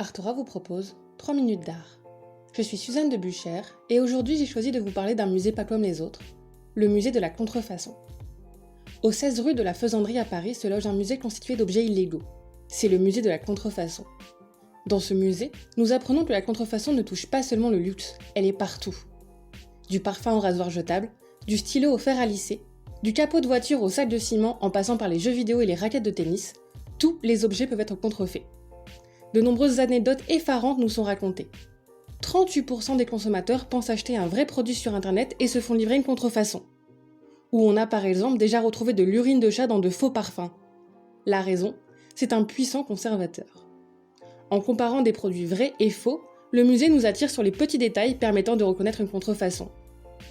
Artora vous propose 3 minutes d'art. Je suis Suzanne de Buchère et aujourd'hui j'ai choisi de vous parler d'un musée pas comme les autres, le musée de la contrefaçon. Au 16 rue de la Faisanderie à Paris se loge un musée constitué d'objets illégaux. C'est le musée de la contrefaçon. Dans ce musée, nous apprenons que la contrefaçon ne touche pas seulement le luxe, elle est partout. Du parfum au rasoir jetable, du stylo au fer à lisser, du capot de voiture au sac de ciment en passant par les jeux vidéo et les raquettes de tennis, tous les objets peuvent être contrefaits. De nombreuses anecdotes effarantes nous sont racontées. 38% des consommateurs pensent acheter un vrai produit sur internet et se font livrer une contrefaçon. Où on a par exemple déjà retrouvé de l'urine de chat dans de faux parfums. La raison, c'est un puissant conservateur. En comparant des produits vrais et faux, le musée nous attire sur les petits détails permettant de reconnaître une contrefaçon.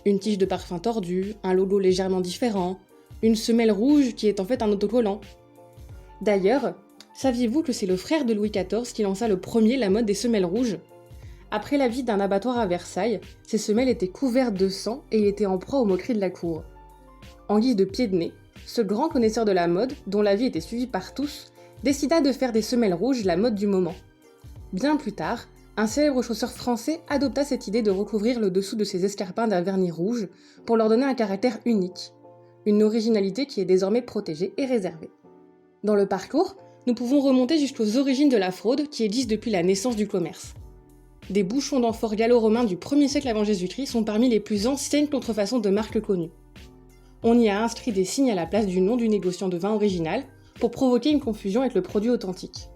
Une tige de parfum tordue, un logo légèrement différent, une semelle rouge qui est en fait un autocollant. D'ailleurs, saviez-vous que c'est le frère de Louis XIV qui lança le premier la mode des semelles rouges ? Après la visite d'un abattoir à Versailles, ces semelles étaient couvertes de sang et il était en proie aux moqueries de la cour. En guise de pied de nez, ce grand connaisseur de la mode, dont la vie était suivie par tous, décida de faire des semelles rouges la mode du moment. Bien plus tard, un célèbre chausseur français adopta cette idée de recouvrir le dessous de ses escarpins d'un vernis rouge pour leur donner un caractère unique, une originalité qui est désormais protégée et réservée. Dans le parcours, nous pouvons remonter jusqu'aux origines de la fraude qui existent depuis la naissance du commerce. Des bouchons d'amphores gallo-romains du 1er siècle avant Jésus-Christ sont parmi les plus anciennes contrefaçons de marques connues. On y a inscrit des signes à la place du nom du négociant de vin original pour provoquer une confusion avec le produit authentique.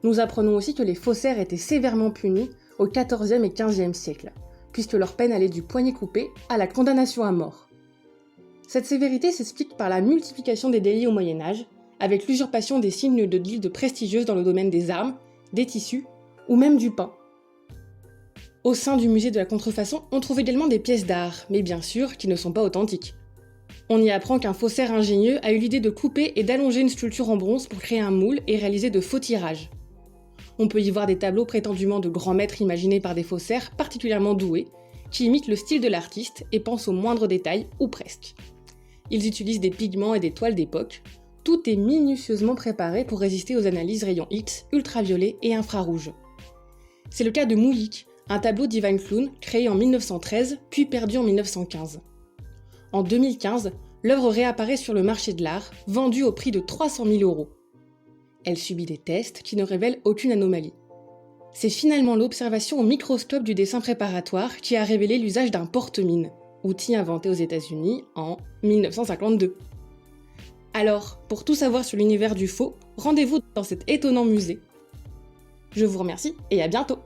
Nous apprenons aussi que les faussaires étaient sévèrement punis au XIVe et XVe siècle, puisque leur peine allait du poignet coupé à la condamnation à mort. Cette sévérité s'explique par la multiplication des délits au Moyen-Âge, avec l'usurpation des signes de guildes prestigieuses dans le domaine des armes, des tissus ou même du pain. Au sein du musée de la contrefaçon, on trouve également des pièces d'art, mais bien sûr qui ne sont pas authentiques. On y apprend qu'un faussaire ingénieux a eu l'idée de couper et d'allonger une sculpture en bronze pour créer un moule et réaliser de faux tirages. On peut y voir des tableaux prétendument de grands maîtres imaginés par des faussaires particulièrement doués, qui imitent le style de l'artiste et pensent aux moindres détails, ou presque. Ils utilisent des pigments et des toiles d'époque. Tout est minutieusement préparé pour résister aux analyses rayons X, ultraviolets et infrarouges. C'est le cas de Moulique, un tableau d'Ivan Clown créé en 1913 puis perdu en 1915. En 2015, l'œuvre réapparaît sur le marché de l'art, vendue au prix de 300 000 €. Elle subit des tests qui ne révèlent aucune anomalie. C'est finalement l'observation au microscope du dessin préparatoire qui a révélé l'usage d'un porte-mine, outil inventé aux États-Unis en 1952. Alors, pour tout savoir sur l'univers du faux, rendez-vous dans cet étonnant musée. Je vous remercie et à bientôt!